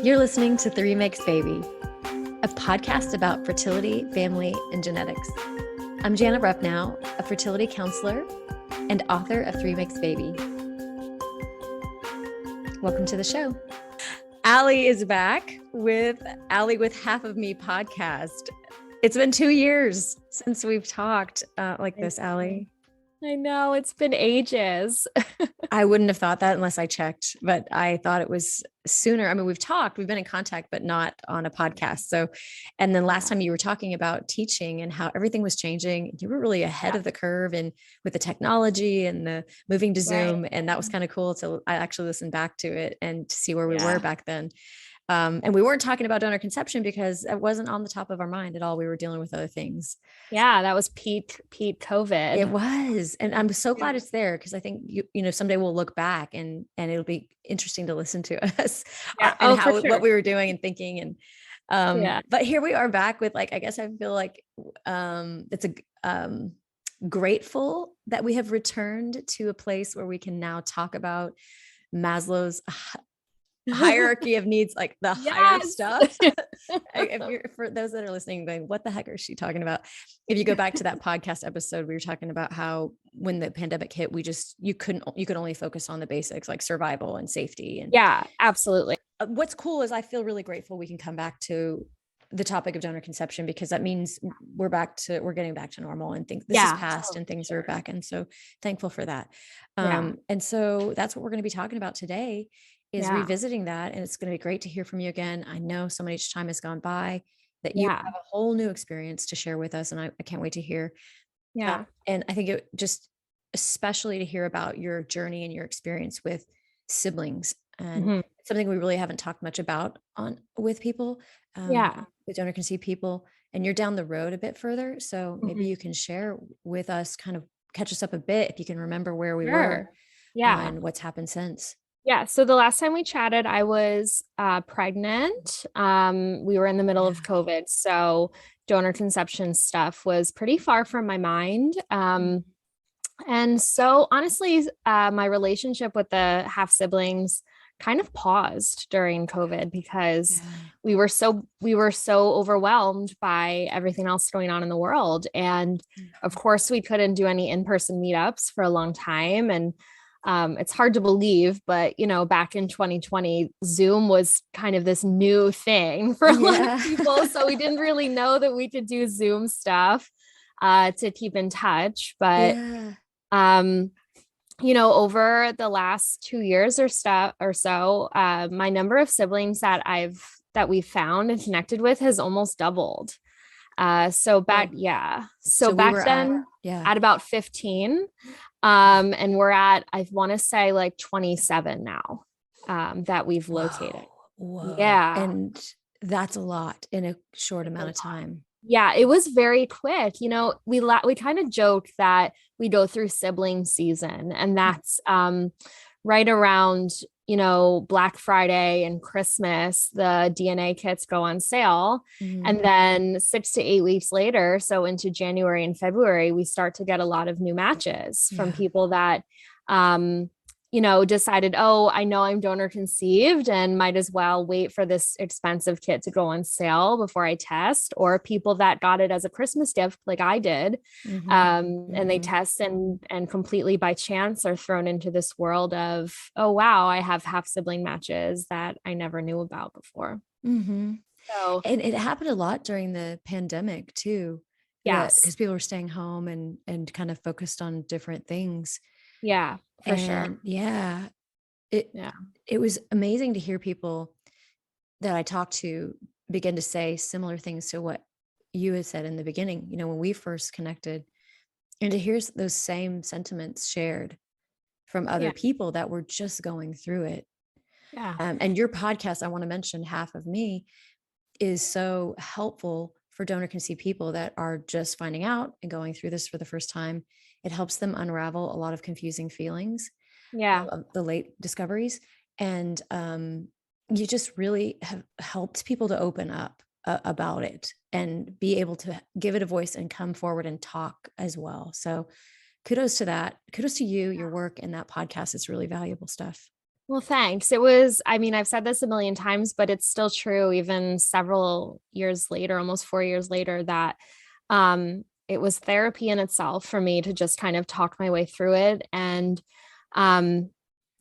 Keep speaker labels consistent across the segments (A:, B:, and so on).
A: You're listening to Three Makes Baby, a podcast about fertility, family, and genetics. I'm Jana Repnow, a fertility counselor and author of Three Makes Baby. Welcome to the show. Allie is back with Allie with Half of Me podcast. It's been 2 years since we've talked like this, Allie.
B: I know, it's been ages.
A: I wouldn't have thought that unless I checked, but I thought it was sooner. I mean, we've been in contact, but not on a podcast. So, and then last time you were talking about teaching and how everything was changing, you were really ahead of the curve and with the technology and the moving to Zoom. Right. And that was kind of cool. So I actually listened back to it and to see where we were back then. And we weren't talking about donor conception because it wasn't on the top of our mind at all. We were dealing with other things.
B: Yeah, that was peak COVID.
A: It was. And I'm so glad it's there because I think, you know, someday we'll look back and it'll be interesting to listen to us and what we were doing and thinking. And, but here we are back with I guess I feel like it's grateful that we have returned to a place where we can now talk about Maslow's hierarchy of needs, like the higher stuff. For those that are listening going, what the heck is she talking about? If you go back to that podcast episode, we were talking about how when the pandemic hit, you could only focus on the basics like survival and safety. And
B: yeah, absolutely.
A: What's cool is I feel really grateful we can come back to the topic of donor conception because that means we're getting back to normal and this is past and things are back. And so thankful for that. And so that's what we're going to be talking about today is revisiting that. And it's going to be great to hear from you again. I know so much time has gone by that you have a whole new experience to share with us. And I can't wait to hear.
B: Yeah.
A: And I think it just, especially to hear about your journey and your experience with siblings and something we really haven't talked much about with people, with donor conceived people, and you're down the road a bit further. So maybe you can share with us, kind of catch us up a bit if you can remember where we were and what's happened since.
B: Yeah. So the last time we chatted, I was pregnant. We were in the middle of COVID. So donor conception stuff was pretty far from my mind. And so honestly, my relationship with the half siblings kind of paused during COVID because we were so overwhelmed by everything else going on in the world. And of course we couldn't do any in-person meetups for a long time. And it's hard to believe, but back in 2020, Zoom was kind of this new thing for a lot of people. So we didn't really know that we could do Zoom stuff to keep in touch. But, over the last 2 years or so, my number of siblings that we've found and connected with has almost doubled. So back then at about 15, and we're at, I want to say 27 now, that we've located.
A: Whoa. Yeah. And that's a lot in a short amount of time.
B: Yeah, it was very quick. We kind of joke that we go through sibling season, and that's right around, Black Friday and Christmas, the DNA kits go on sale. And then 6 to 8 weeks later, so into January and February, we start to get a lot of new matches from people that, decided, I know I'm donor conceived and might as well wait for this expensive kit to go on sale before I test, or people that got it as a Christmas gift like I did. And they test and completely by chance are thrown into this world of, oh, wow, I have half sibling matches that I never knew about before. So,
A: and it happened a lot during the pandemic too.
B: Yes.
A: Because people were staying home and kind of focused on different things.
B: Yeah, for sure.
A: Yeah. It was amazing to hear people that I talked to begin to say similar things to what you had said in the beginning, when we first connected, and to hear those same sentiments shared from other people that were just going through it.
B: Yeah.
A: And your podcast, I want to mention, Half of Me, is so helpful for donor conceived people that are just finding out and going through this for the first time. It helps them unravel a lot of confusing feelings, the late discoveries. And you just really have helped people to open up about it and be able to give it a voice and come forward and talk as well. So kudos to that. Kudos to you, your work, and that podcast is really valuable stuff.
B: Well, thanks. It was, I mean, I've said this a million times, but it's still true, even several years later, almost 4 years later, that it was therapy in itself for me to just kind of talk my way through it. And, um,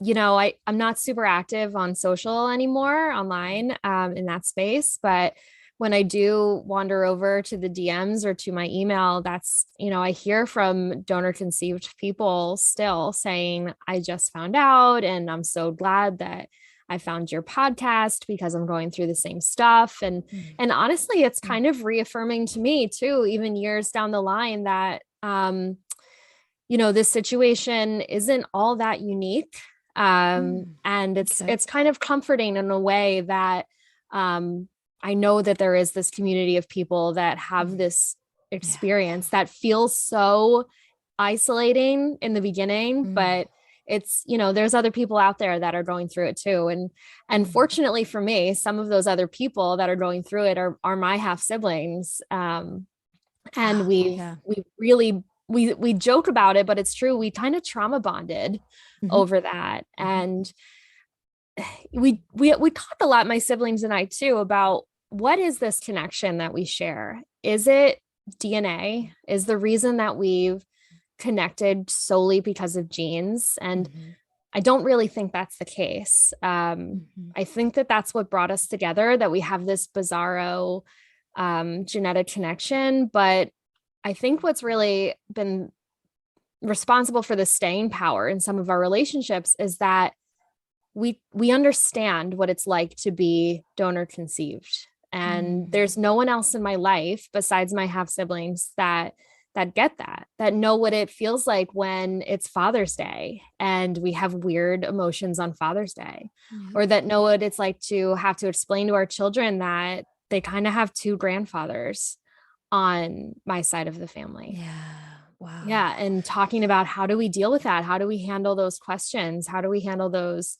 B: I'm not super active on social anymore online in that space, but when I do wander over to the DMs or to my email, that's, I hear from donor conceived people still saying, I just found out and I'm so glad that I found your podcast because I'm going through the same stuff. And honestly, it's kind of reaffirming to me too, even years down the line that, this situation isn't all that unique. And it's kind of comforting in a way that, I know that there is this community of people that have this experience that feels so isolating in the beginning, but it's, there's other people out there that are going through it too. And fortunately for me, some of those other people that are going through it are my half siblings. And we really, we joke about it, but it's true. We kind of trauma bonded over that. And we talked a lot, my siblings and I too, about what is this connection that we share? Is it DNA? Is the reason that we've connected solely because of genes? And I don't really think that's the case. I think that that's what brought us together, that we have this bizarro genetic connection. But I think what's really been responsible for the staying power in some of our relationships is that we understand what it's like to be donor conceived. And there's no one else in my life besides my half siblings that get that know what it feels like when it's Father's Day and we have weird emotions on Father's Day, or that know what it's like to have to explain to our children that they kind of have two grandfathers on my side of the family.
A: Wow.
B: Yeah. And talking about how do we deal with that? How do we handle those questions? How do we handle those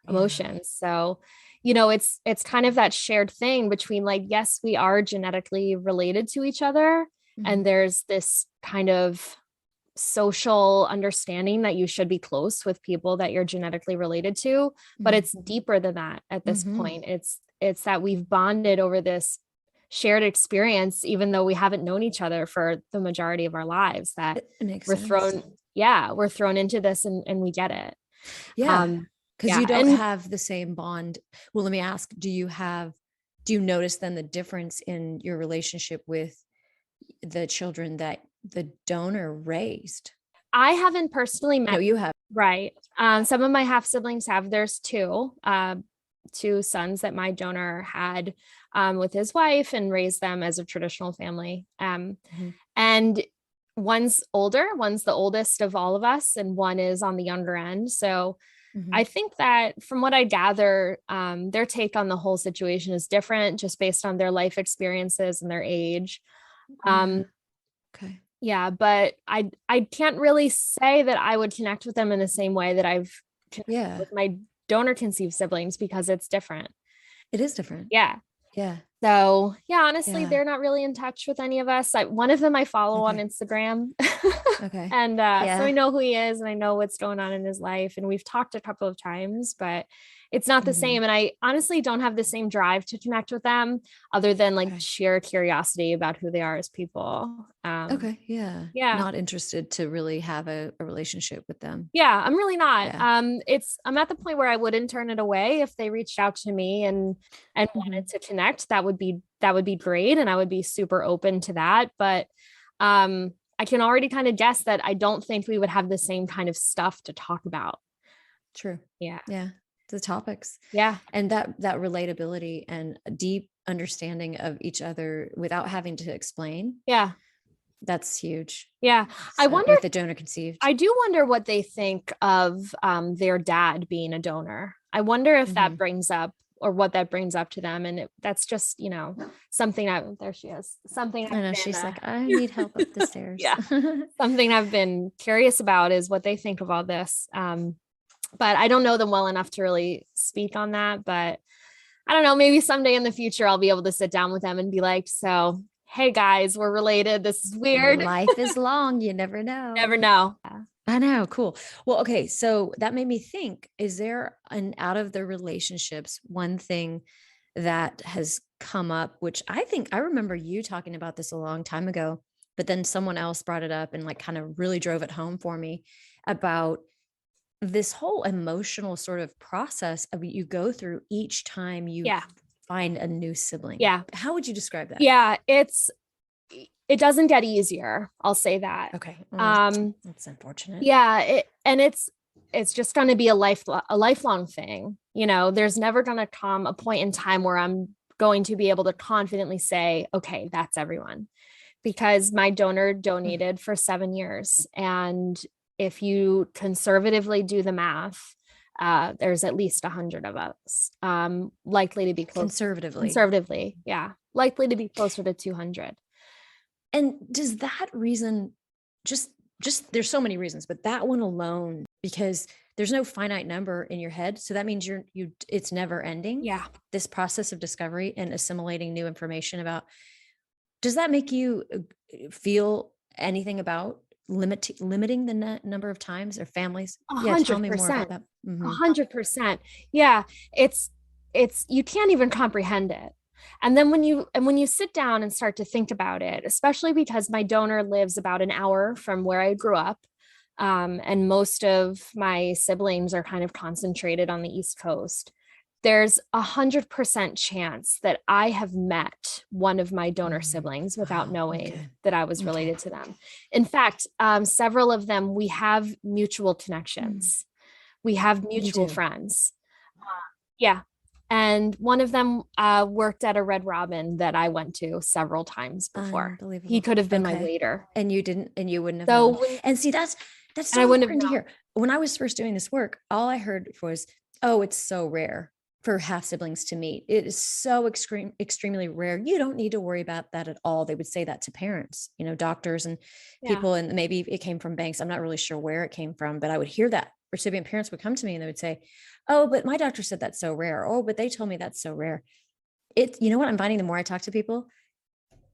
B: emotions? So, it's kind of that shared thing between like, yes, we are genetically related to each other. And there's this kind of social understanding that you should be close with people that you're genetically related to, but it's deeper than that at this point. It's that we've bonded over this shared experience, even though we haven't known each other for the majority of our lives, that we're thrown into this and we get it.
A: Because you don't have the same bond. Well, let me ask, do you notice then the difference in your relationship with the children that the donor raised?
B: I haven't personally met.
A: No, you have.
B: Right. Some of my half siblings have. There's two sons that my donor had with his wife and raised them as a traditional family. And one's older, one's the oldest of all of us, and one is on the younger end. So I think that from what I gather, their take on the whole situation is different just based on their life experiences and their age.
A: Okay.
B: Yeah, but I can't really say that I would connect with them in the same way that I've connected with my donor conceived siblings, because it's different.
A: It is different.
B: Yeah. So honestly, they're not really in touch with any of us. One of them I follow on Instagram.
A: Okay.
B: And so I know who he is and I know what's going on in his life. And we've talked a couple of times, but it's not the same. And I honestly don't have the same drive to connect with them other than like sheer curiosity about who they are as people.
A: Not interested to really have a relationship with them.
B: Yeah, I'm really not. I'm at the point where I wouldn't turn it away if they reached out to me and wanted to connect. That would be great. And I would be super open to that. But I can already kind of guess that I don't think we would have the same kind of stuff to talk about.
A: True.
B: Yeah.
A: The topics.
B: Yeah.
A: And that relatability and deep understanding of each other without having to explain.
B: Yeah.
A: That's huge.
B: Yeah. I wonder
A: with the donor conceived.
B: I do wonder what they think of their dad being a donor. I wonder if that brings up or what that brings up to them. And that's just, something there she is. Something
A: I know she's like, I need help up the stairs.
B: Yeah. Something I've been curious about is what they think of all this. But I don't know them well enough to really speak on that. But I don't know, maybe someday in the future, I'll be able to sit down with them and be like, so, hey guys, we're related. This is weird.
A: Life is long. You never know.
B: Never know.
A: I know. Cool. Well, okay. So that made me think, is there an out of the relationships, one thing that has come up, which I think I remember you talking about this a long time ago, but then someone else brought it up and like kind of really drove it home for me about this whole emotional sort of process of you go through each time you
B: Yeah.
A: find a new sibling.
B: Yeah.
A: How would you describe that?
B: Yeah. It doesn't get easier. I'll say that.
A: Okay. That's unfortunate.
B: Yeah. It's just going to be a lifelong thing. You know, there's never going to come a point in time where I'm going to be able to confidently say, okay, that's everyone, because my donor donated for 7 years. And if you conservatively do the math, there's at least 100 of us, likely to be conservatively. Yeah. Likely to be closer to 200.
A: And does that reason just there's so many reasons, but that one alone, because there's no finite number in your head. So that means it's never ending.
B: Yeah.
A: This process of discovery and assimilating new information about, does that make you feel anything about limiting the number of times or families?
B: 100%.
A: Yeah. Tell me more about that.
B: 100%. Yeah. It's, you can't even comprehend it. And then when you sit down and start to think about it, especially because my donor lives about an hour from where I grew up, and most of my siblings are kind of concentrated on the East Coast, there's 100% chance that I have met one of my donor siblings without knowing that I was related to them. In fact, several of them, we have mutual connections. We have mutual friends. Yeah. And one of them worked at a Red Robin that I went to several times before. He could have been my waiter.
A: And you didn't, and you wouldn't have known. And see, that's so important to hear. When I was first doing this work, all I heard was, oh, it's so rare for half siblings to meet. It is so extremely rare. You don't need to worry about that at all. They would say that to parents, you know, doctors and people, and maybe it came from banks. I'm not really sure where it came from, but I would hear that. Recipient parents would come to me and they would say, oh, but my doctor said that's so rare. Oh, but they told me that's so rare. You know what I'm finding, the more I talk to people,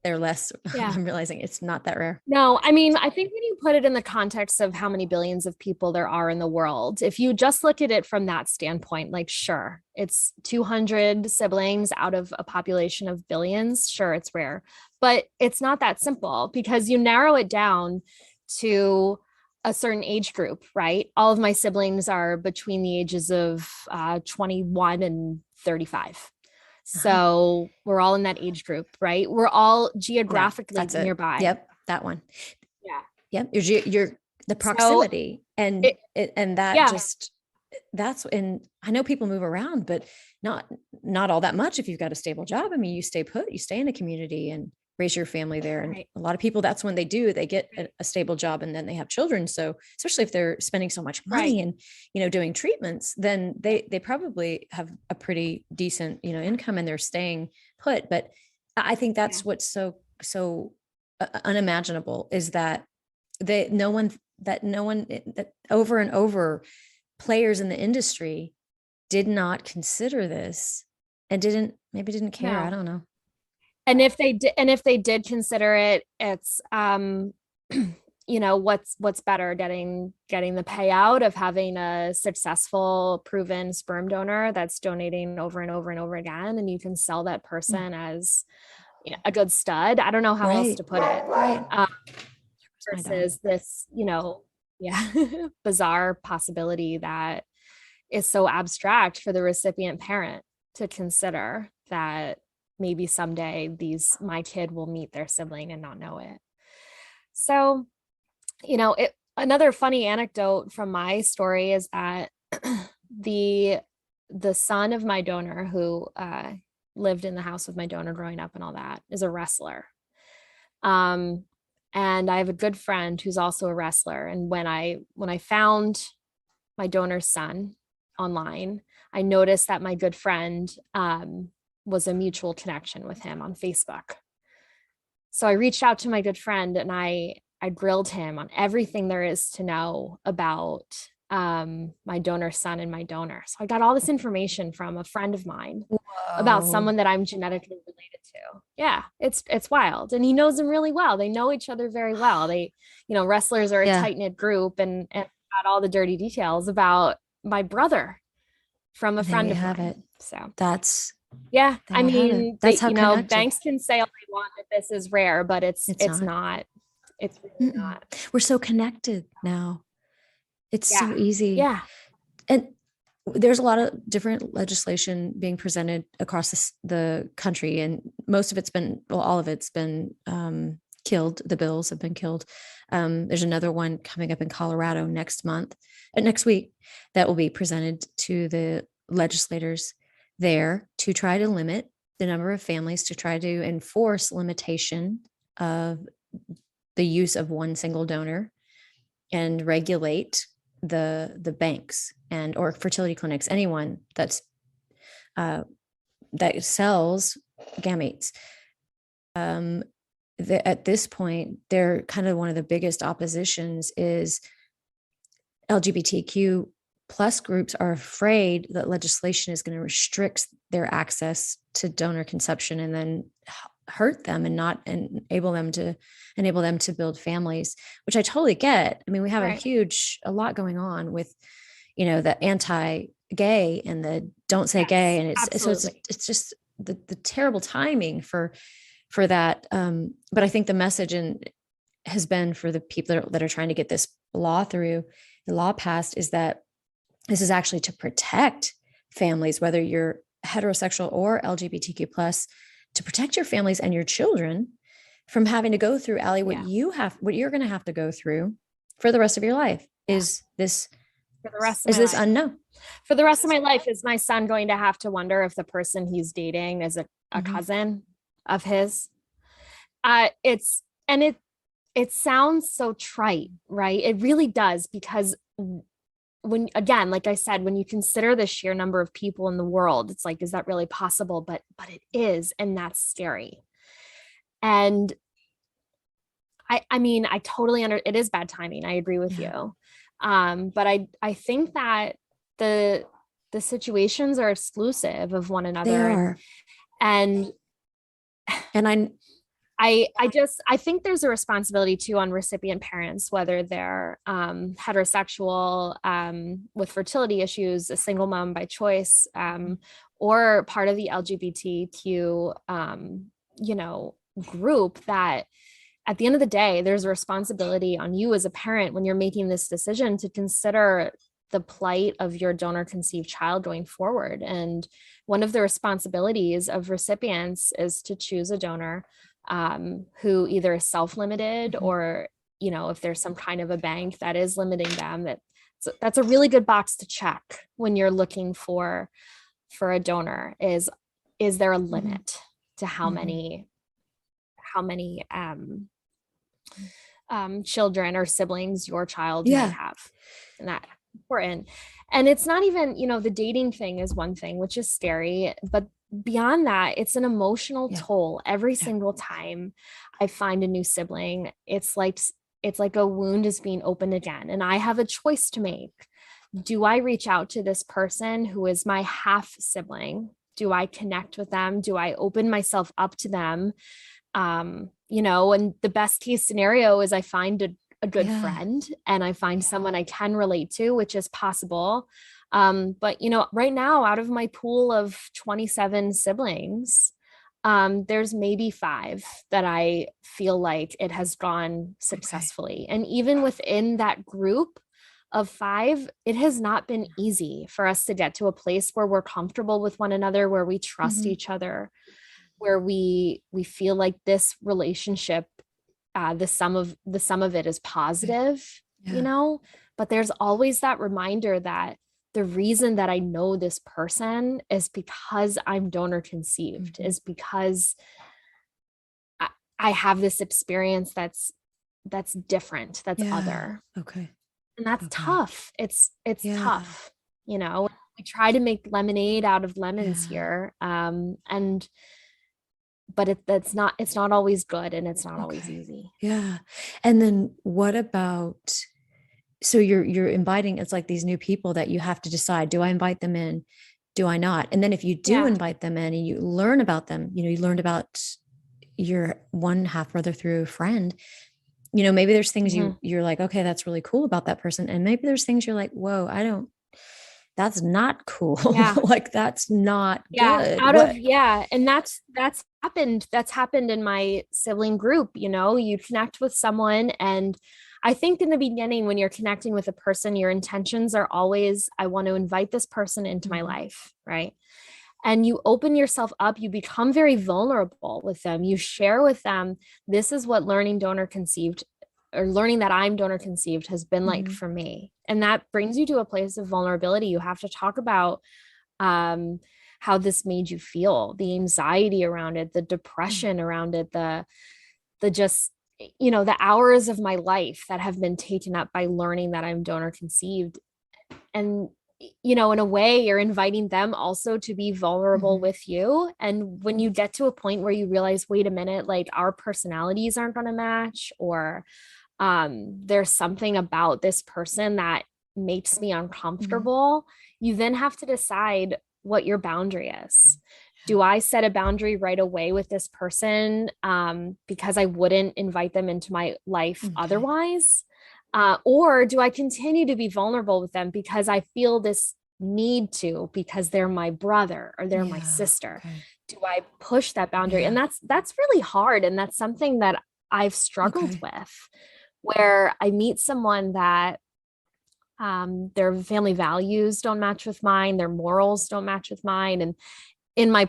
A: they're less, I'm realizing it's not that rare.
B: No, I mean, I think when you put it in the context of how many billions of people there are in the world, if you just look at it from that standpoint, like, sure, it's 200 siblings out of a population of billions. Sure, it's rare, but it's not that simple, because you narrow it down to a certain age group, right? All of my siblings are between the ages of 21 and 35. So we're all in that age group, right? We're all geographically nearby.
A: Yep. That one.
B: Yeah.
A: Yep. You're the proximity, and that's, and I know people move around, but not all that much. If you've got a stable job, I mean, you stay put, you stay in a community and raise your family there. And a lot of people, that's when they get a stable job and then they have children. So especially if they're spending so much money and, you know, doing treatments, then they probably have a pretty decent, you know, income and they're staying put. But I think that's what's so unimaginable, is that no one that over and over, players in the industry did not consider this and didn't care. I don't know.
B: And if they did consider it, it's, you know, what's better, getting the payout of having a successful, proven sperm donor that's donating over and over and over again, and you can sell that person as a good stud. I don't know how else to put it. Versus this, you know, bizarre possibility that is so abstract for the recipient parent to consider, that maybe someday my kid will meet their sibling and not know it. So, you know, another funny anecdote from my story is that the son of my donor, who lived in the house with my donor growing up and all that, is a wrestler. And I have a good friend who's also a wrestler. And when I found my donor's son online, I noticed that my good friend was a mutual connection with him on Facebook. So I reached out to my good friend and I grilled him on everything there is to know about my donor's son and my donor. So I got all this information from a friend of mine. about
A: Oh,
B: someone that I'm genetically related to. Yeah, it's wild. And he knows them really well. They know each other very well. They, wrestlers are a
A: yeah.
B: tight-knit group, and got all the dirty details about my brother from a
A: There
B: friend
A: you
B: of
A: have
B: mine.
A: it.
B: So
A: That's,
B: yeah,
A: there
B: I
A: you have it.
B: mean,
A: That's how connected.
B: banks can say all they want that this is rare, but it's
A: It's
B: it's
A: not.
B: not. It's really
A: Mm-mm.
B: not.
A: We're so connected now. It's
B: Yeah.
A: so easy.
B: Yeah.
A: And there's a lot of different legislation being presented across the country, and most of it's been, well, all of it's been killed. The bills have been killed. There's another one coming up in Colorado next week, that will be presented to the legislators there to try to limit the number of families, to try to enforce limitation of the use of one single donor, and regulate the banks and or fertility clinics, anyone uh, that sells gametes. Um, at this point, they're kind of one of the biggest oppositions is LGBTQ plus groups are afraid that legislation is going to restrict their access to donor conception and then hurt them and not enable them to build families, which I totally get. I mean, we have
B: Right.
A: a lot going on with, the anti-gay and the don't say gay,
B: Yes,
A: and
B: absolutely.
A: it's just the terrible timing for that. But I think the message has been for the people that are trying to get this the law passed, is that this is actually to protect families, whether you're heterosexual or LGBTQ plus, to protect your families and your children from having to go through, Allie,
B: Yeah.
A: what you're going to have to go through for the rest of your life.
B: Yeah. For the rest of
A: Is
B: my
A: this
B: life.
A: unknown?
B: For the rest of my life, is my son going to have to wonder if the person he's dating is a
A: Mm-hmm.
B: cousin of his? It sounds so trite, right? It really does, because when, again, like I said, when you consider the sheer number of people in the world, it's like, is that really possible? But it is, and that's scary. And I mean, I totally it is bad timing. I agree with
A: Yeah.
B: you. But I think that the situations are exclusive of one
A: They
B: another,
A: are.
B: and
A: And
B: I think there's a responsibility too on recipient parents, whether they're heterosexual, with fertility issues, a single mom by choice, or part of the LGBTQ group, that at the end of the day, there's a responsibility on you as a parent when you're making this decision to consider the plight of your donor conceived child going forward. And one of the responsibilities of recipients is to choose a donor who either is self-limited,
A: mm-hmm.
B: or, if there's some kind of a bank that is limiting them, that's a really good box to check when you're looking for a donor. Is there a limit mm-hmm. to how many children or siblings your child might have? And that's important. And it's not even, the dating thing is one thing, which is scary, but beyond that, it's an emotional toll. Every single time I find a new sibling, it's like a wound is being opened again, and I have a choice to make. Do I reach out to this person who is my half sibling? Do I connect with them? Do I open myself up to them? And the best case scenario is I find a good friend, and I find someone I can relate to, which is possible. But right now, out of my pool of 27 siblings, there's maybe 5 that I feel like it has gone successfully. And even within that group of 5, it has not been easy for us to get to a place where we're comfortable with one another, where we trust mm-hmm. each other, where we feel like this relationship, the sum of it is positive, but there's always that reminder that the reason that I know this person is because I'm donor conceived, mm-hmm. is because I have this experience that's different, that's other.
A: Okay.
B: And that's tough. It's tough, we try to make lemonade out of lemons here. But it's not always good, and it's not always easy.
A: Yeah. And then what about, so you're inviting, it's like these new people that you have to decide, do I invite them in do I not? And then if you do
B: Yeah.
A: invite them in and you learn about them, you learned about your one half brother through a friend, maybe there's things
B: Mhm.
A: you're like, okay, that's really cool about that person. And maybe there's things you're like, whoa, that's not cool.
B: Yeah.
A: Like, that's not
B: Yeah.
A: good. What?
B: And that's happened in my sibling group. You connect with someone, and I think in the beginning, when you're connecting with a person, your intentions are always, I want to invite this person into my
A: Mhm.
B: life, right? And you open yourself up, you become very vulnerable with them. You share with them, this is what learning donor conceived, or learning that I'm donor conceived, has been like
A: Mhm.
B: for me. And that brings you to a place of vulnerability. You have to talk about um, how this made you feel, the anxiety around it, the depression around it, the just, the hours of my life that have been taken up by learning that I'm donor conceived. And in a way, you're inviting them also to be vulnerable
A: Mhm.
B: with you. And when you get to a point where you realize, wait a minute, like our personalities aren't going to match, or there's something about this person that makes me
A: Mhm.
B: uncomfortable, you then have to decide what your boundary is. Do I set a boundary right away with this person because I wouldn't invite them into my life
A: Okay.
B: otherwise? Or do I continue to be vulnerable with them because I feel this need to, because they're my brother or they're my
A: Yeah.
B: sister?
A: Okay.
B: Do I push that boundary? And
A: Yeah.
B: that's really hard. And that's something that I've struggled
A: Okay.
B: with, where I meet someone that their family values don't match with mine, their morals don't match with mine. And in my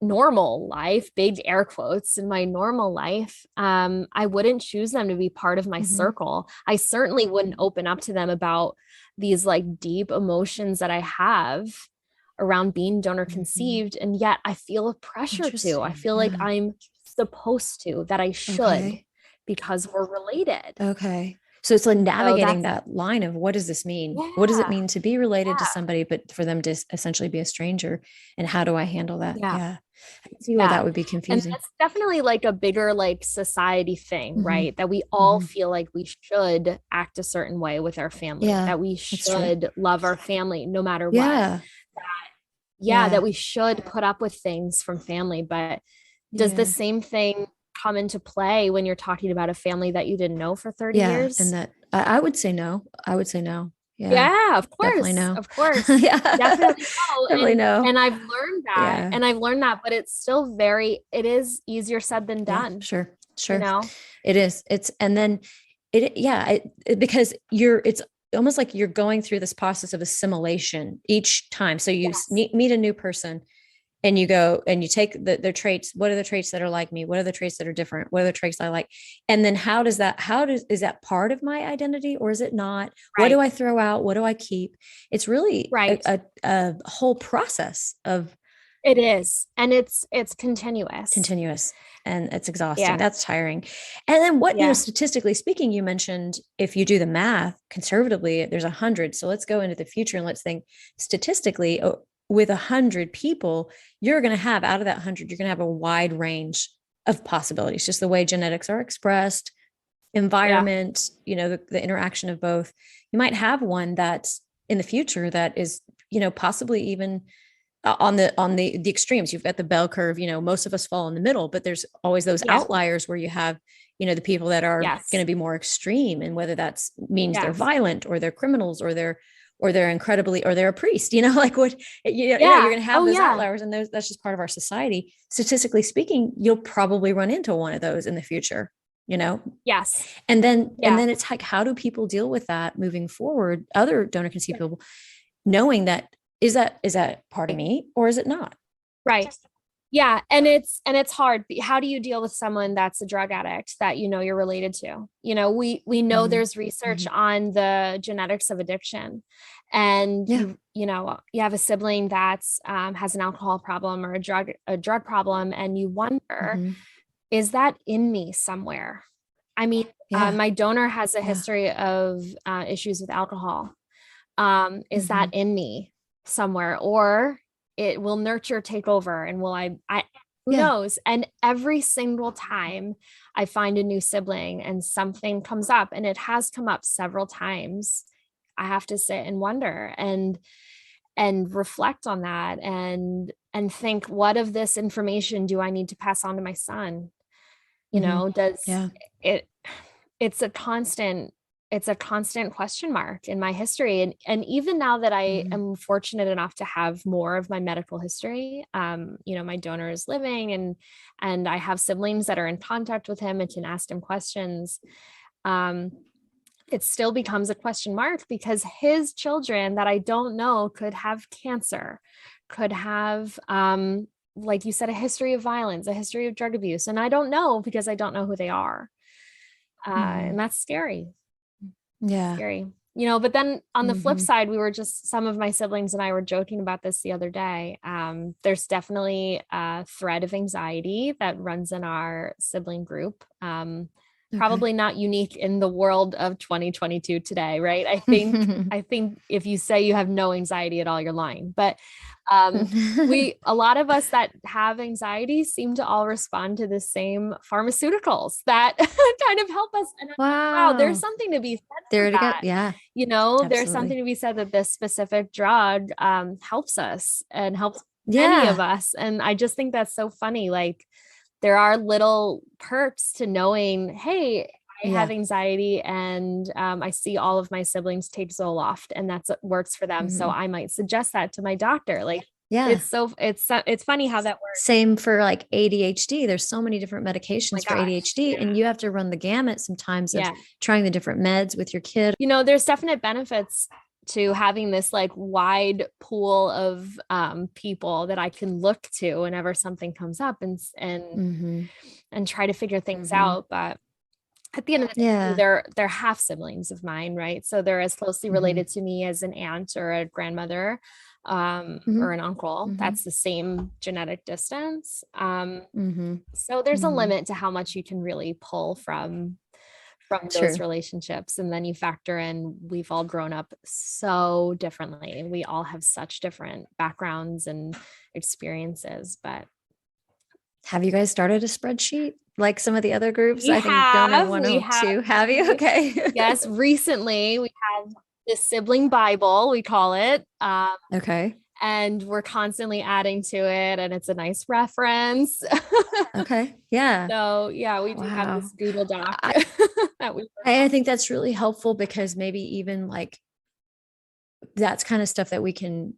B: normal life, big air quotes, in my normal life, I wouldn't choose them to be part of my
A: Mhm.
B: circle. I certainly wouldn't open up to them about these like deep emotions that I have around being donor
A: Mhm.
B: conceived. And yet I feel a pressure to. I
A: Interesting.
B: feel like
A: Yeah.
B: I'm supposed to, that I should,
A: Okay.
B: because we're related.
A: Okay. So it's like
B: And so
A: navigating
B: that's,
A: that line of, what does this mean? What does it
B: yeah,
A: mean to be related to
B: yeah,
A: somebody, but for them to essentially be a stranger? And how do I handle that?
B: yeah.
A: Yeah. I can see where
B: Yeah.
A: that would be
B: And
A: confusing.
B: that's definitely like a bigger like society thing,
A: Hmm.
B: right? That we all
A: Hmm.
B: feel like we should act a certain way with our family,
A: Yeah,
B: that we
A: that's true.
B: should love our family no matter what.
A: Yeah.
B: Yeah, that
A: Yeah.
B: we should put up with things from family. But does the
A: Yeah.
B: same thing come into play when you're talking about a family that you didn't know for 30
A: Yeah. And
B: years?
A: that I would say no. I would say no. Yeah.
B: Yeah, of
A: Definitely
B: course.
A: no.
B: Of course.
A: Yeah.
B: Definitely no.
A: Definitely no.
B: And I've learned that.
A: Yeah.
B: And I've learned that, but it's still it is easier said than
A: Yeah.
B: done,
A: Sure.
B: you
A: Sure.
B: know?
A: It is. And then yeah, because it's almost like you're going through this process of assimilation each time. So you
B: Yes.
A: meet a new person, and you go and you take their traits. What are the traits that are like me? What are the traits that are different? What are the traits I like? And then is that part of my identity, or is it not? What do
B: Right.
A: I throw out? What do I keep? It's really
B: Right.
A: a whole process of
B: It is. And it's continuous.
A: continuous, and it's exhausting.
B: Yeah.
A: That's tiring. And then what,
B: Yeah.
A: statistically speaking, you mentioned, if you do the math conservatively, there's 100. So let's go into the future and let's think statistically, with 100 people, you're going to have, out of that 100, you're going to have a wide range of possibilities, just the way genetics are expressed,
B: Yeah.
A: environment, the interaction of both. You might have one that's in the future that is, possibly even on the extremes. You've got the bell curve. Most of us fall in the middle, but there's always those
B: Yeah.
A: outliers where you have, the people that are going to
B: Yes.
A: be more extreme, and whether that's means they're
B: Yes.
A: violent, or they're criminals, or they're incredibly, or they're a priest. Like, what, yeah, you're
B: Yeah.
A: going to have
B: Oh
A: those
B: yeah.
A: outliers, and that's just part of our society. Statistically speaking, you'll probably run into one of those in the future. you know
B: Yes.
A: and then
B: Yeah.
A: it's like, how do people deal with that moving forward, other donor conceived people, knowing that, is that part of me, or is it not?
B: Right. Yeah, and it's hard. How do you deal with someone that's a drug addict that you're related to? We know
A: Mm-hmm.
B: there's research
A: Mm-hmm.
B: on the genetics of addiction, and
A: Yeah.
B: you have a sibling that's has an alcohol problem or a drug problem, and you wonder,
A: Mm-hmm.
B: is that in me somewhere? I mean,
A: Yeah.
B: my donor has a
A: Yeah.
B: history of issues with alcohol. Is that
A: Mm-hmm.
B: in me somewhere, or it will nurture take over, and will I who
A: Yeah.
B: knows? And every single time I find a new sibling and something comes up, and it has come up several times, I have to sit and wonder. And and reflect on that and think, what of this information do I need to pass on to my son? You know, does
A: Yeah.
B: it, it's a constant, it's a constant question mark in my history. And even now that I am fortunate enough to have more of my medical history, you know, my donor is living, and I have siblings that are in contact with him and can ask him questions. It still becomes a question mark because his children that I don't know could have cancer, could have, like you said, a history of violence, a history of drug abuse. And I don't know because I don't know who they are. And that's scary.
A: Yeah.
B: Scary. You know, but then on the flip side, we were just, some of my siblings and I were joking about this the other day. There's definitely a thread of anxiety that runs in our sibling group. Probably not unique in the world of 2022 today, right? I think if you say you have no anxiety at all, you're lying. But a lot of us that have anxiety seem to all respond to the same pharmaceuticals that kind of help us. And wow, there's something to be said
A: there
B: for
A: to go.
B: that.
A: Yeah.
B: You know,
A: Absolutely.
B: there's something to be said that this specific drug helps us and helps many of us. And I just think that's so funny. Like, there are little perks to knowing, hey, I have anxiety and I see all of my siblings take Zoloft and that's what works for them. So I might suggest that to my doctor. Like, it's funny how that works.
A: Same for like ADHD. There's so many different medications for ADHD, and you have to run the gamut sometimes of trying the different meds with your kid.
B: You know, there's definite benefits to having this like wide pool of people that I can look to whenever something comes up and try to figure things out. But at the end of the day, they're half siblings of mine, right? So they're as closely related to me as an aunt or a grandmother or an uncle. That's the same genetic distance. So there's a limit to how much you can really pull from those relationships. And then you factor in, we've all grown up so differently. We all have such different backgrounds and experiences. But
A: have you guys started a spreadsheet like some of the other groups? I think Donor 102. Have you? Okay.
B: Yes. Recently we have the sibling Bible, we call it.
A: Okay.
B: And we're constantly adding to it, and it's a nice reference.
A: Okay. Yeah.
B: So yeah, we do have this Google Doc.
A: I think that's really helpful because maybe even like that's kind of stuff that we can,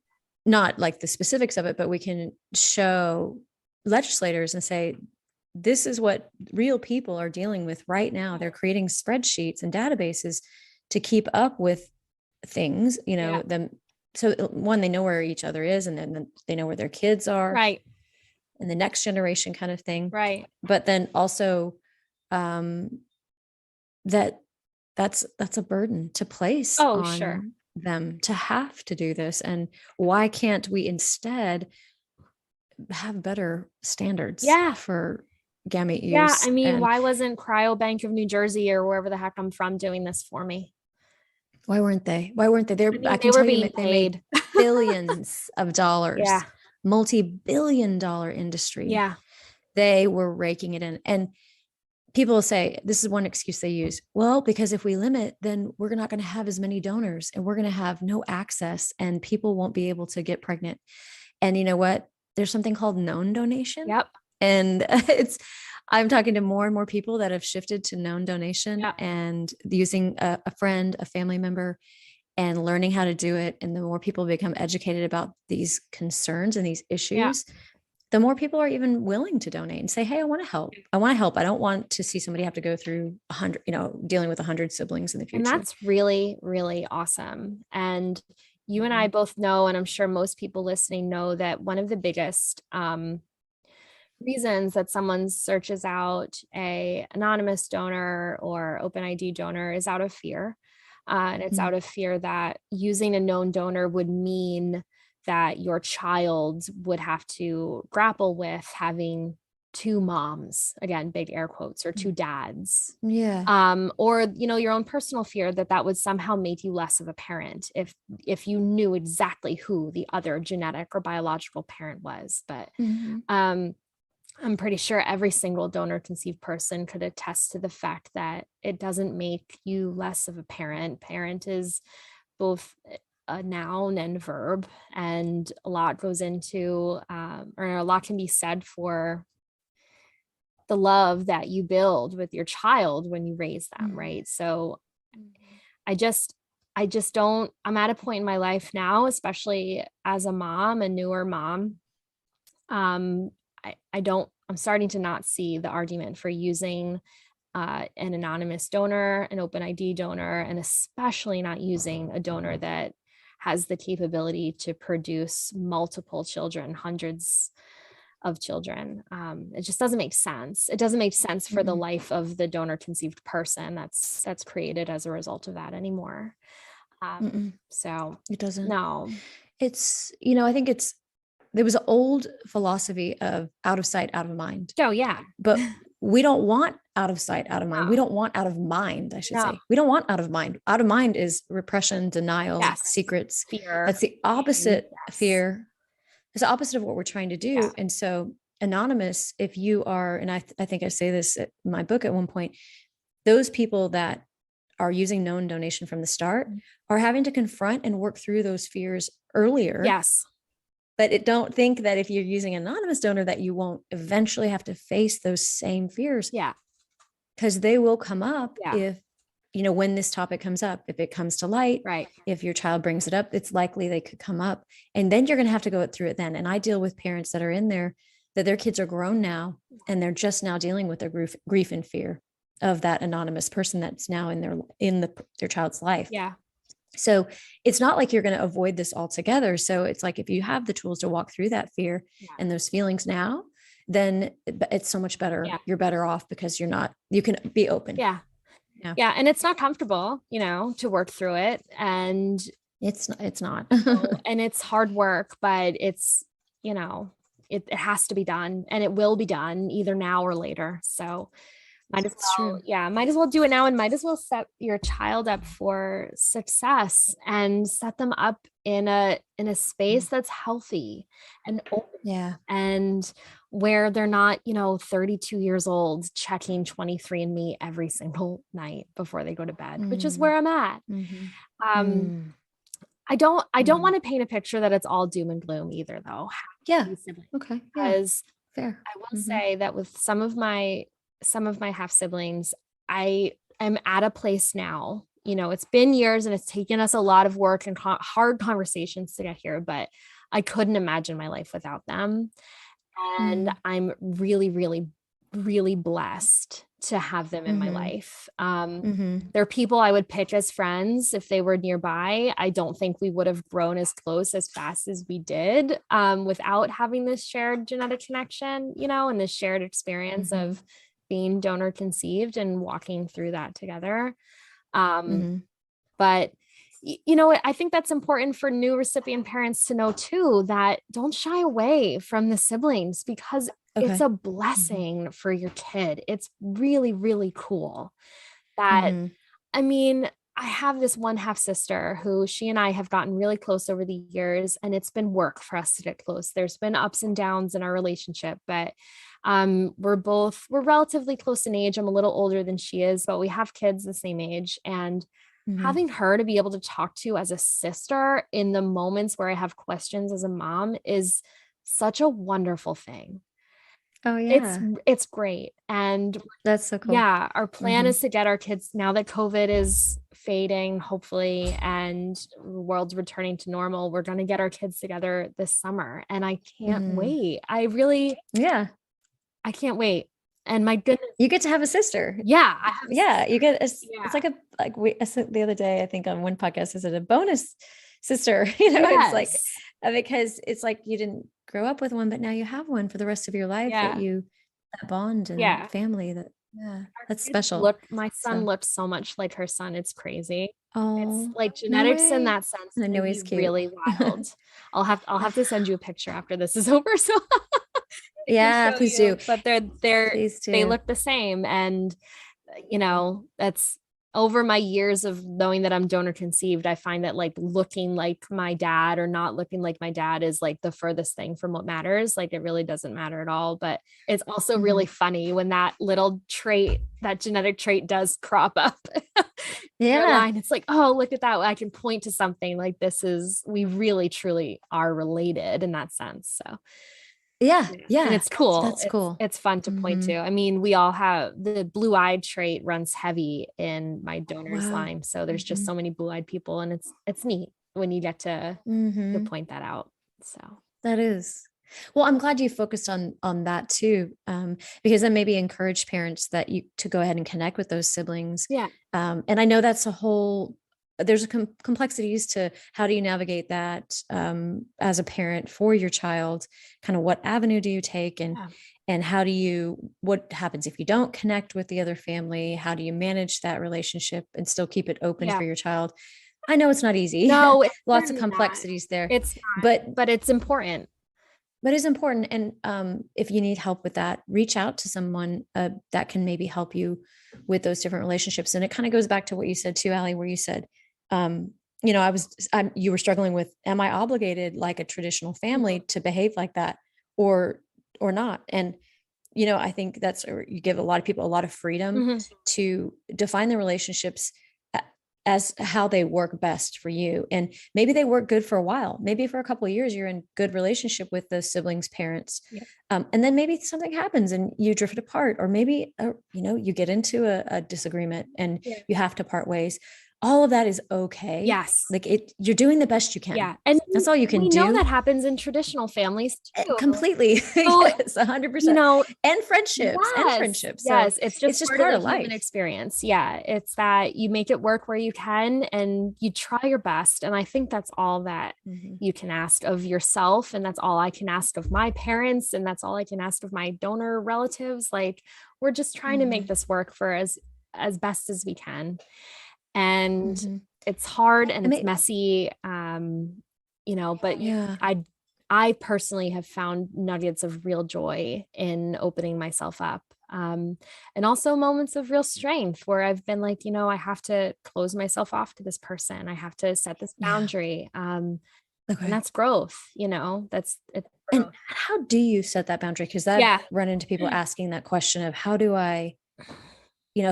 A: not like the specifics of it, but we can show legislators and say, this is what real people are dealing with right now. They're creating spreadsheets and databases to keep up with things, you know, them. So one, they know where each other is, and then they know where their kids are.
B: Right.
A: And the next generation kind of thing.
B: Right.
A: But then also that's a burden to place on them to have to do this. And why can't we instead have better standards for gamete use?
B: Yeah. I mean, why wasn't Cryobank of New Jersey or wherever the heck I'm from doing this for me?
A: Why weren't they? They were being paid. They made billions of dollars.
B: Yeah.
A: Multi-billion-dollar industry.
B: Yeah.
A: They were raking it in. And people will say, this is one excuse they use. Well, because if we limit, then we're not going to have as many donors and we're going to have no access and people won't be able to get pregnant. And you know what? There's something called known donation.
B: Yep.
A: And I'm talking to more and more people that have shifted to known donation and using a friend, a family member, and learning how to do it. And the more people become educated about these concerns and these issues, the more people are even willing to donate and say, hey, I want to help. I don't want to see somebody have to go through 100, dealing with 100 siblings in the future.
B: And that's really, really awesome. And you and I both know, and I'm sure most people listening know, that one of the biggest reasons that someone searches out a anonymous donor or open ID donor is out of fear. And it's out of fear that using a known donor would mean that your child would have to grapple with having two moms, again, big air quotes, or two dads.
A: Yeah.
B: Or, your own personal fear that would somehow make you less of a parent if you knew exactly who the other genetic or biological parent was. But I'm pretty sure every single donor conceived person could attest to the fact that it doesn't make you less of a parent. Parent is both a noun and verb, and a lot goes into, or a lot can be said for the love that you build with your child when you raise them, right? So I just don't, I'm at a point in my life now, especially as a mom, a newer mom. I'm starting to not see the argument for using an anonymous donor, an open ID donor, and especially not using a donor that has the capability to produce multiple children, hundreds of children. It just doesn't make sense. It doesn't make sense for the life of the donor conceived person that's created as a result of that anymore. So
A: it doesn't.
B: No,
A: it's, I think there was an old philosophy of out of sight, out of mind.
B: Oh yeah.
A: But we don't want out of sight, out of mind. We don't want out of mind, I should say. We don't want out of mind. Out of mind is repression, denial, secrets, fear. That's the opposite. Fear. It's the opposite of what we're trying to do. Yeah. And so anonymous, if you are, and I think I say this in my book at one point, those people that are using known donation from the start are having to confront and work through those fears earlier.
B: Yes.
A: But don't think that if you're using anonymous donor that you won't eventually have to face those same fears.
B: Yeah.
A: Because they will come up if, when this topic comes up, if it comes to light,
B: right?
A: If your child brings it up, it's likely they could come up, and then you're going to have to go through it then. And I deal with parents that are in there, that their kids are grown now, and they're just now dealing with their grief and fear of that anonymous person that's now in their child's life.
B: Yeah.
A: So it's not like you're going to avoid this altogether. So it's like, if you have the tools to walk through that fear and those feelings now, then it's so much better. Yeah. You're better off because you can be open.
B: Yeah. Yeah. And it's not comfortable, to work through it. And
A: it's not,
B: and it's hard work, but it's, it has to be done, and it will be done either now or later. So might as well do it now, and might as well set your child up for success and set them up in a space that's healthy and open.
A: Yeah.
B: And where they're not, 32 years old checking 23andMe every single night before they go to bed, which is where I'm at. I don't want to paint a picture that it's all doom and gloom either, though.
A: Yeah. Okay.
B: Because
A: fair.
B: I will say that with some of my half siblings, I am at a place now, it's been years and it's taken us a lot of work and hard conversations to get here, but I couldn't imagine my life without them. And I'm really, really, really blessed to have them in my life. They're people I would pick as friends if they were nearby. I don't think we would have grown as close as fast as we did without having this shared genetic connection, and this shared experience of being donor conceived and walking through that together. But I think that's important for new recipient parents to know too, that don't shy away from the siblings, because it's a blessing for your kid. It's really, really cool that, I mean, I have this one half sister who she and I have gotten really close over the years, and it's been work for us to get close. There's been ups and downs in our relationship, but we're relatively close in age. I'm a little older than she is, but we have kids the same age. And having her to be able to talk to as a sister in the moments where I have questions as a mom is such a wonderful thing.
A: Oh yeah.
B: It's great. And
A: that's so cool.
B: Yeah. Our plan is to get our kids, now that COVID is fading, hopefully, and the world's returning to normal, we're going to get our kids together this summer. And I can't wait. I can't wait. And my goodness,
A: you get to have a sister.
B: Yeah.
A: You get it's like I said the other day, I think on one podcast, I said a bonus sister, it's like, because it's like you didn't grow up with one, but now you have one for the rest of your life, that bond and family that's special.
B: My son looks so much like her son. It's crazy.
A: Oh,
B: it's like genetics in that sense.
A: I know he's cute.
B: Really wild. I'll have to send you a picture after this is over. So
A: yeah, please do.
B: But they look the same, and that's over my years of knowing that I'm donor conceived, I find that like looking like my dad or not looking like my dad is like the furthest thing from what matters. Like it really doesn't matter at all. But it's also really funny when that little trait, that genetic trait does crop up. Your line. It's like, oh, look at that. I can point to something like we really truly are related in that sense. So
A: yeah.
B: And it's cool.
A: That's cool.
B: It's fun to point to. I mean, we all have the blue-eyed trait runs heavy in my donor's line. So there's just so many blue-eyed people, and it's neat when you get to point that out. So
A: that is. Well, I'm glad you focused on that too, because then maybe encourage parents to go ahead and connect with those siblings.
B: Yeah.
A: And I know that's there's complexities to how do you navigate that as a parent for your child, kind of what avenue do you take, and what happens if you don't connect with the other family? How do you manage that relationship and still keep it open for your child? I know it's not easy.
B: No,
A: lots of complexities there.
B: It's not, but it's important.
A: But it's important. And if you need help with that, reach out to someone that can maybe help you with those different relationships. And it kind of goes back to what you said too, Allie, where you said, you were struggling with, am I obligated like a traditional family to behave like that or not? And, I think you give a lot of people a lot of freedom to define the relationships as how they work best for you. And maybe they work good for a while. Maybe for a couple of years, you're in good relationship with the siblings' parents. Yeah. And then maybe something happens and you drift apart, or maybe, you get into a disagreement and you have to part ways. All of that is okay.
B: Yes.
A: Like you're doing the best you can.
B: Yeah. And
A: that's all you can do.
B: We know that happens in traditional families too.
A: Completely.
B: So,
A: yes, 100%. And friendships.
B: Yes.
A: So
B: it's just part of life. Human experience. Yeah. It's that you make it work where you can and you try your best. And I think that's all that you can ask of yourself. And that's all I can ask of my parents. And that's all I can ask of my donor relatives. Like we're just trying to make this work for as best as we can. And it's hard and it's messy, but I personally have found nuggets of real joy in opening myself up. And also moments of real strength where I've been like, I have to close myself off to this person. I have to set this boundary. And that's growth, that's it.
A: And how do you set that boundary? Because that run into people asking that question of how do I,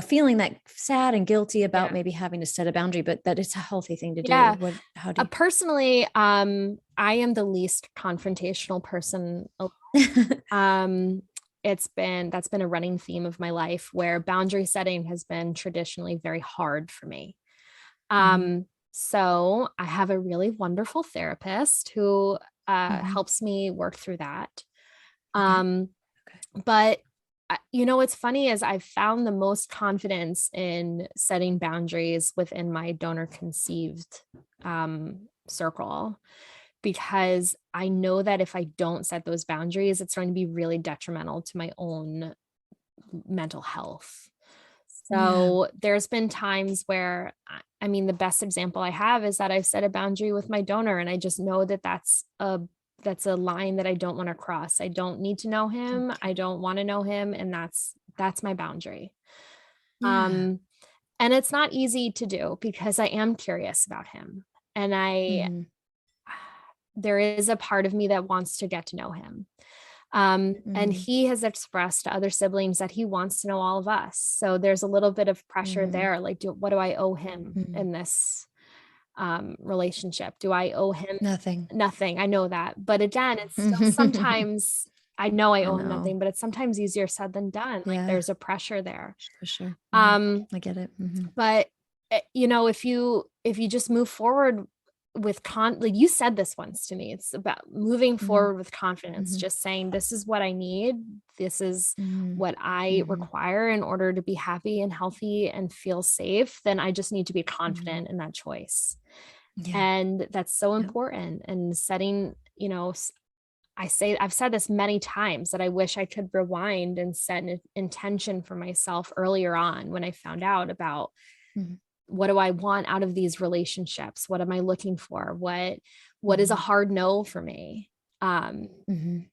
A: feeling that sad and guilty about maybe having to set a boundary, but that it's a healthy thing to do. How do you?
B: Personally, I am the least confrontational person. That's been a running theme of my life where boundary setting has been traditionally very hard for me. So I have a really wonderful therapist who helps me work through that. But what's funny is I've found the most confidence in setting boundaries within my donor conceived circle, because I know that if I don't set those boundaries, it's going to be really detrimental to my own mental health. So there's been times where, the best example I have is that I've set a boundary with my donor and I just know that that's a line that I don't want to cross. I don't need to know him. I don't want to know him. And that's my boundary. And it's not easy to do because I am curious about him. And there is a part of me that wants to get to know him. And he has expressed to other siblings that he wants to know all of us. So there's a little bit of pressure there. Like, what do I owe him in this relationship? Do I owe him nothing? I know that, but again, it's still sometimes I know I owe him nothing, but it's sometimes easier said than done. Like there's a pressure there
A: for sure. I get it.
B: But if you just move forward with like you said this once to me, it's about moving forward with confidence, just saying, this is what I need. This is what I require in order to be happy and healthy and feel safe. Then I just need to be confident in that choice. And that's so important. And setting, I've said this many times that I wish I could rewind and set an intention for myself earlier on when I found out about what do I want out of these relationships? What am I looking for? What is a hard no for me?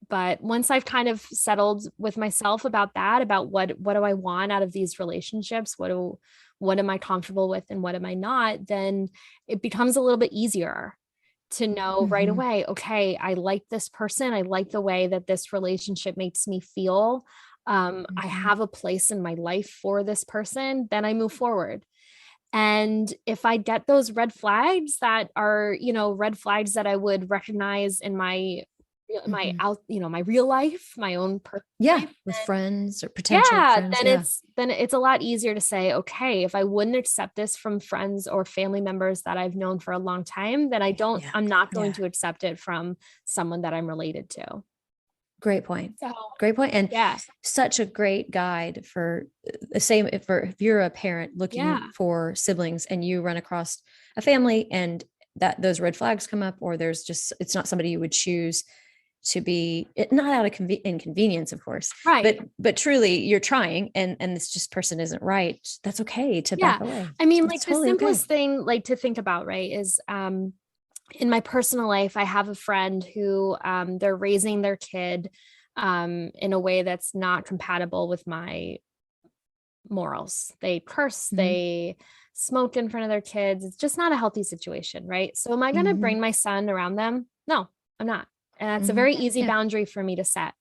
B: But once I've kind of settled with myself about that, about what do I want out of these relationships, what am I comfortable with and what am I not, then it becomes a little bit easier to know right away, okay, I like this person. I like the way that this relationship makes me feel. I have a place in my life for this person, then I move forward. And if I get those red flags that are, red flags that I would recognize in my my real life, my own personal life,
A: with friends or potential friends.
B: Then it's a lot easier to say, okay, if I wouldn't accept this from friends or family members that I've known for a long time, then I'm not going to accept it from someone that I'm related to.
A: Great point. Great point. And such a great guide for the same, if you're a parent looking for siblings and you run across a family and that those red flags come up, or it's not somebody you would choose to be, not out of inconvenience, of course,
B: right?
A: But truly you're trying and this just person isn't right. That's okay to back away.
B: I mean, like totally the simplest thing like to think about, right, is in my personal life, I have a friend who they're raising their kid in a way that's not compatible with my morals. They curse, they smoke in front of their kids. It's just not a healthy situation, right? So am I going to bring my son around them? No, I'm not. And that's a very easy boundary for me to set.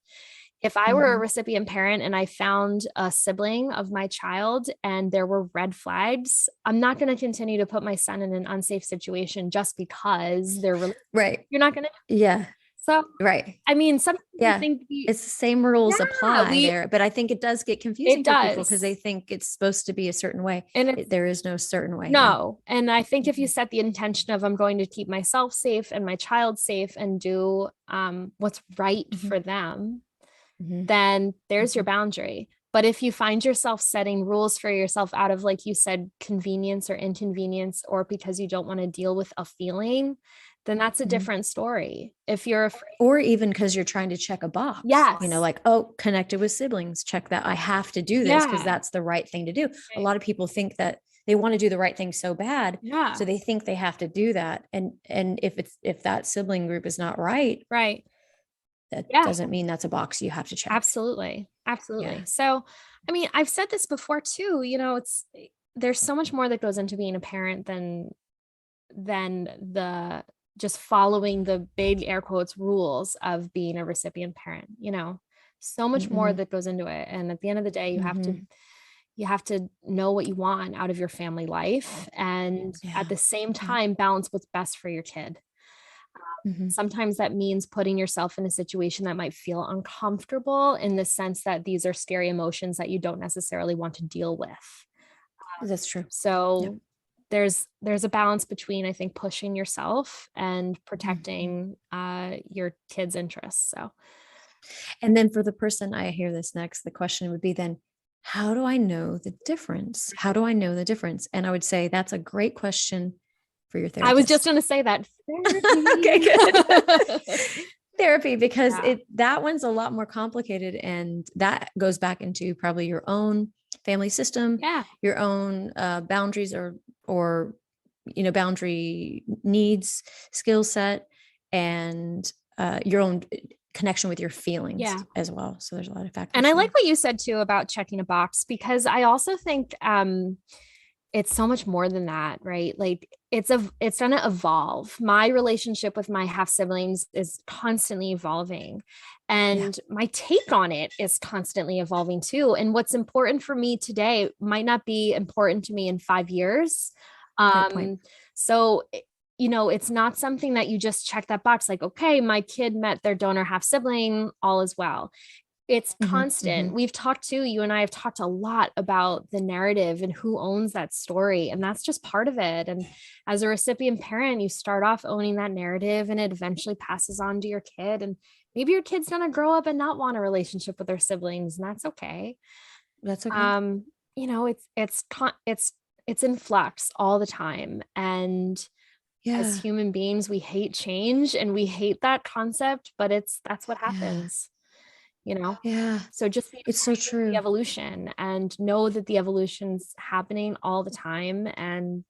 B: If I were a recipient parent and I found a sibling of my child and there were red flags, I'm not going to continue to put my son in an unsafe situation just because they're right. You're not going to. So, I mean, some think
A: it's the same rules apply there, but I think it does get confusing for people because they think it's supposed to be a certain way, and there is no certain way.
B: No. And I think if you set the intention of I'm going to keep myself safe and my child safe and do what's right for them, then there's your boundary. But if you find yourself setting rules for yourself out of, like you said, convenience or inconvenience, or because you don't want to deal with a feeling, then that's a different story. If you're afraid,
A: or even because you're trying to check a box, like, oh, connected with siblings, check that. I have to do this because that's the right thing to do. A lot of people think that they want to do the right thing so bad. So they think they have to do that. And if that sibling group is not right, that doesn't mean that's a box you have to check.
B: Absolutely. So, I mean, I've said this before too, there's so much more that goes into being a parent than the just following the big air quotes rules of being a recipient parent, so much more that goes into it. And at the end of the day, you have to know what you want out of your family life. And at the same time, balance what's best for your kid. Sometimes that means putting yourself in a situation that might feel uncomfortable in the sense that these are scary emotions that you don't necessarily want to deal with.
A: That's true.
B: So there's a balance between, I think, pushing yourself and protecting your kids' interests. So,
A: and then for the person, I hear this next, the question would be then, how do I know the difference? How do I know the difference? And I would say that's a great question for your therapist.
B: I was just going to say that.
A: Okay, good. Therapy, because that one's a lot more complicated, and that goes back into probably your own family system, your own boundaries or boundary needs, skill set, and your own connection with your feelings as well. So there's a lot of factors.
B: And I like what you said too about checking a box, because I also think it's so much more than that, right? Like it's going to evolve. My relationship with my half siblings is constantly evolving, and my take on it is constantly evolving too. And what's important for me today might not be important to me in 5 years. So, it's not something that you just check that box like, okay, my kid met their donor half sibling, all is well. It's constant. We've talked you and I have talked a lot about the narrative and who owns that story. And that's just part of it. And as a recipient parent, you start off owning that narrative and it eventually passes on to your kid. And maybe your kid's going to grow up and not want a relationship with their siblings. And that's okay.
A: That's okay.
B: It's in flux all the time. And as human beings, we hate change and we hate that concept, but that's what happens. So just
A: it's so true.
B: The evolution, and know that the evolution's happening all the time. And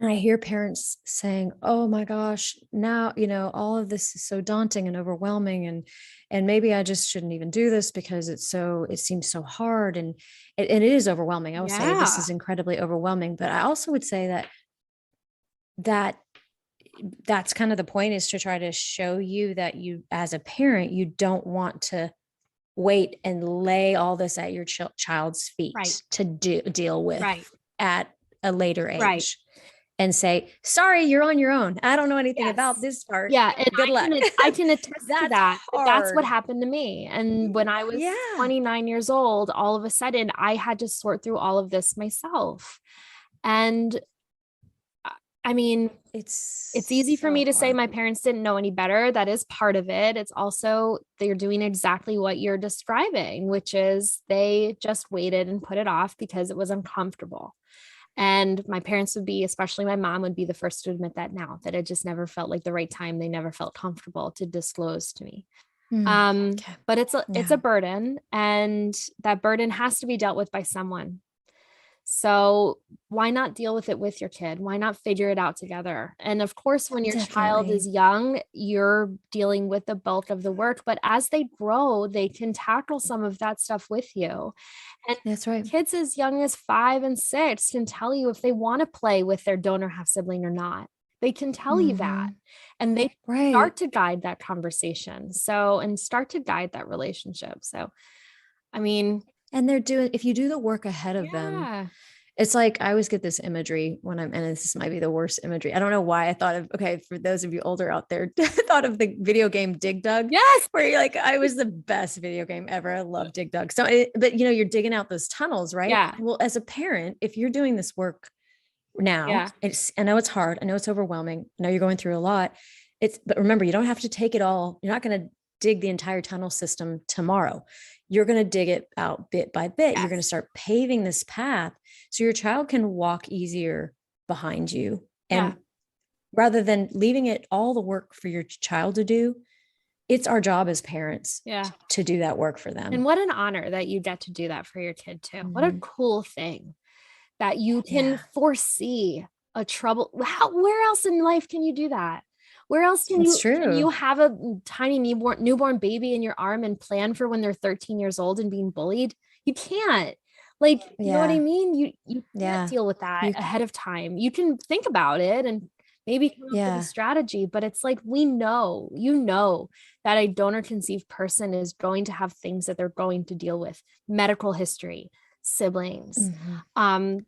A: And I hear parents saying, "Oh my gosh, now, all of this is so daunting and overwhelming and maybe I just shouldn't even do this because it seems so hard and it is overwhelming." I will say this
B: Yeah.
A: is incredibly overwhelming, but I also would say that that's kind of the point, is to try to show you that you, as a parent, you don't want to wait and lay all this at your child's
B: Right.
A: feet to deal with
B: Right.
A: at a later
B: Right.
A: age, and say, "Sorry, you're on your own. I don't know anything about
B: Yes.
A: this part.
B: Yeah, and
A: Good luck."
B: I can attest to
A: That's
B: that, but that's what
A: hard.
B: happened to me, and when I was
A: Yeah.
B: 29 years old, all of a sudden, I had to sort through all of this myself, and, uh, I mean, it's
A: It's
B: easy for
A: so
B: me to say
A: hard.
B: my parents didn't know any better. That is part of it. It's also they're doing exactly what you're describing, which is they just waited and put it off because it was uncomfortable. And my parents would be, especially my mom, would be the first to admit that now, that it just never felt like the right time. They never felt comfortable to disclose to me.
A: Okay.
B: But it's
A: Yeah.
B: a burden, and that burden has to be dealt with by someone. So why not deal with it with your kid? Why not figure it out together? And of course, when your child
A: Definitely.
B: is young, you're dealing with the bulk of the work, but as they grow, they can tackle some of that stuff with you. And
A: That's right.
B: kids as young as 5 and 6 can tell you if they want to play with their donor half sibling or not. They can tell you that.
A: Mhm.
B: And they
A: Right.
B: start to guide that conversation. So, and start to guide that relationship. So, I mean,
A: And if you do the work ahead of them,
B: yeah.
A: it's like I always get this imagery and this might be the worst imagery. I don't know why I thought of, okay, for those of you older out there, I thought of the video game Dig Dug,
B: Yes.
A: where you're like, I was the best video game ever. I love Dig Dug. So, but you're digging out those tunnels, right?
B: Yeah.
A: Well, as a parent, if you're doing this work now,
B: Yeah.
A: I know it's hard. I know it's overwhelming. I know you're going through a lot. But remember, you don't have to take it all. You're not going to dig the entire tunnel system tomorrow. You're going to dig it out bit by bit. You're going to
B: Yes.
A: start paving this path so your child can walk easier behind you.
B: Yeah.
A: And rather than leaving it all the work for your child to do, it's our job as parents
B: Yeah.
A: to do that work for
B: And
A: them.
B: what an honor that you get to do that for your kid too. What a
A: Mhm.
B: cool thing that you can
A: Yeah,
B: foresee a trouble. Where else in life can you do that? Where else
A: that's
B: can you
A: true.
B: have a tiny newborn baby in your arm and plan for when they're 13 years old and being bullied? You can't. Like, you know what I
A: Yeah,
B: mean? You can't
A: yeah.
B: deal with that
A: You,
B: ahead of time. You can think about it and maybe come up with a
A: yeah.
B: strategy, but it's like we know, that a donor conceived person is going to have things that they're going to deal with, medical history, siblings,
A: Mhm.
B: um,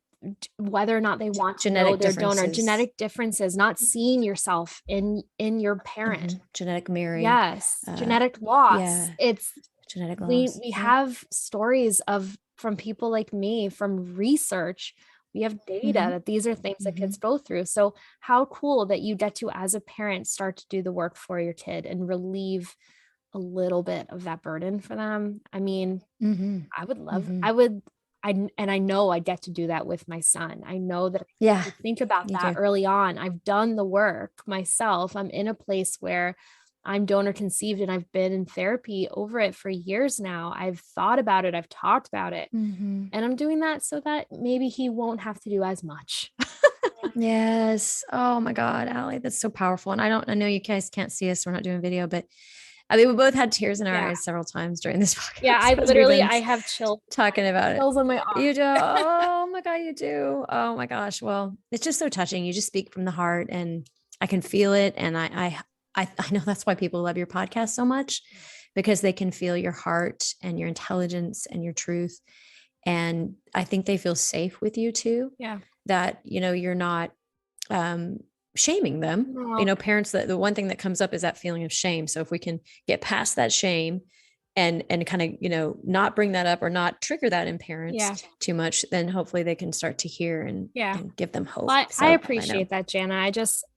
B: whether or not they want to know
A: Genetic
B: their donor,
A: differences.
B: genetic differences, not seeing yourself in your parent.
A: Genetic mirroring.
B: Yes,
A: Uh,
B: genetic loss.
A: yeah,
B: It's
A: genetic
B: we
A: loss.
B: we
A: Yep.
B: have stories of from people like me, from research. We have data
A: Hmm.
B: that these are things that
A: Hmm.
B: kids go through. So how cool that you get to, as a parent, start to do the work for your kid and relieve a little bit of that burden for them. I mean,
A: Hmm.
B: I would love,
A: Hmm.
B: I would, and I know I get to do that with my son. I know that
A: Yeah,
B: I think about
A: you
B: that
A: do.
B: early on. I've done the work myself. I'm in a place where I'm donor conceived and I've been in therapy over it for years now. I've thought about it, I've talked about it,
A: Hmm.
B: and I'm doing that so that maybe he won't have to do as much.
A: Yes. Oh my God, Allie, that's so powerful. And I know you guys can't see us. We're not doing video, but I mean, we both had tears in our
B: Yeah.
A: eyes several times during this
B: Yeah.
A: podcast as
B: I have
A: talking about it.
B: chills on my arm.
A: You do. Oh my God, you do. Oh my gosh. Well, it's just so touching. You just speak from the heart and I can feel it. And I know that's why people love your podcast so much, because they can feel your heart and your intelligence and your truth. And I think they feel safe with you too,
B: Yeah.
A: that, you're not um, shaming them.
B: No.
A: Parents, that the one thing that comes up is that feeling of shame. So if we can get past that shame and kind of, not bring that up or not trigger that in parents
B: Yeah.
A: too much, then hopefully they can start to hear
B: Yeah.
A: and give them hope.
B: Well, I
A: So I know.
B: appreciate that, Jana.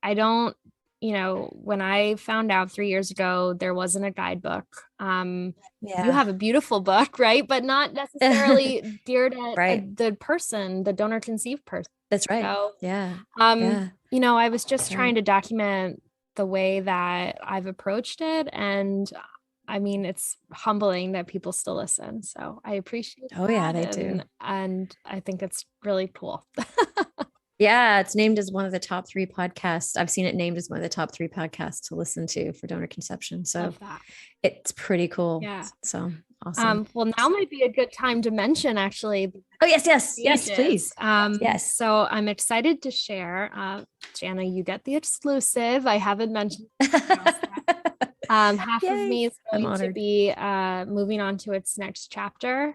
B: I don't, when I found out 3 years ago, there wasn't a guidebook. You
A: Yeah.
B: have a beautiful book, right? But not necessarily geared at
A: Right.
B: the person, the donor conceived person.
A: That's right.
B: So,
A: Yeah.
B: um,
A: Yeah.
B: I was just
A: That's
B: trying
A: right.
B: to document the way that I've approached it. And I mean, it's humbling that people still listen. So I appreciate
A: Oh yeah,
B: that.
A: they do.
B: And I think it's really cool.
A: Yeah, it's named as one of the top 3 podcasts. I've seen it named as one of the top 3 podcasts to listen to for donor conception. So
B: Love that.
A: it's pretty cool.
B: Yeah.
A: So awesome.
B: Well, now might be a good time to mention actually.
A: Oh, yes, please. Yes.
B: So I'm excited to share. Jana, you get the exclusive. I haven't mentioned half of me is going to be moving on to its next chapter.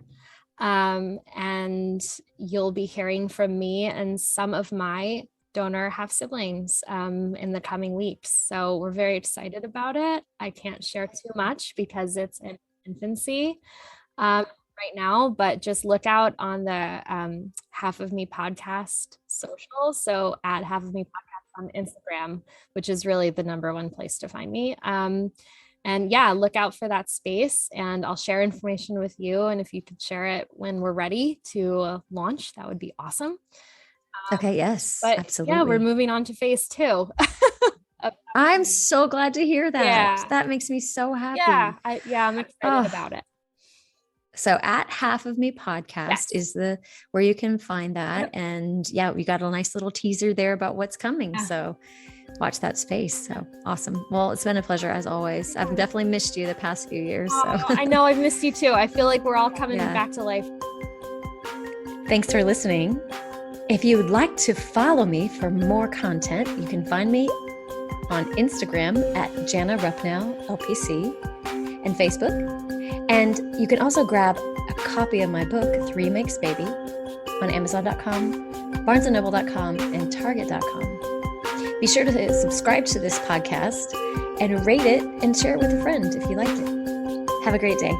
B: And you'll be hearing from me and some of my donor half siblings in the coming weeks. So we're very excited about it. I can't share too much because it's in infancy right now, but just look out on the Half of Me podcast social. So at Half of Me podcast on Instagram, which is really the #1 place to find me. And yeah, look out for that space and I'll share information with you. And if you could share it when we're ready to launch, that would be awesome.
A: Okay. Yes,
B: but
A: absolutely.
B: Yeah, we're moving on to phase 2.
A: I'm so glad to hear that.
B: Yeah.
A: That makes me so happy.
B: Yeah. I'm excited about it.
A: So at Half of Me podcast is where you can find that. Yep. And yeah, we got a nice little teaser there about what's coming. Yeah. So watch that space. So awesome. Well, it's been a pleasure as always. I've definitely missed you the past few years. So
B: I know I've missed you too. I feel like we're all coming back to life.
A: Thanks for listening. If you would like to follow me for more content, you can find me on Instagram at Jana Ruppnow LPC and Facebook. And you can also grab a copy of my book, 3 Makes Baby, on Amazon.com, BarnesandNoble.com, and Target.com. Be sure to subscribe to this podcast and rate it and share it with a friend if you liked it. Have a great day.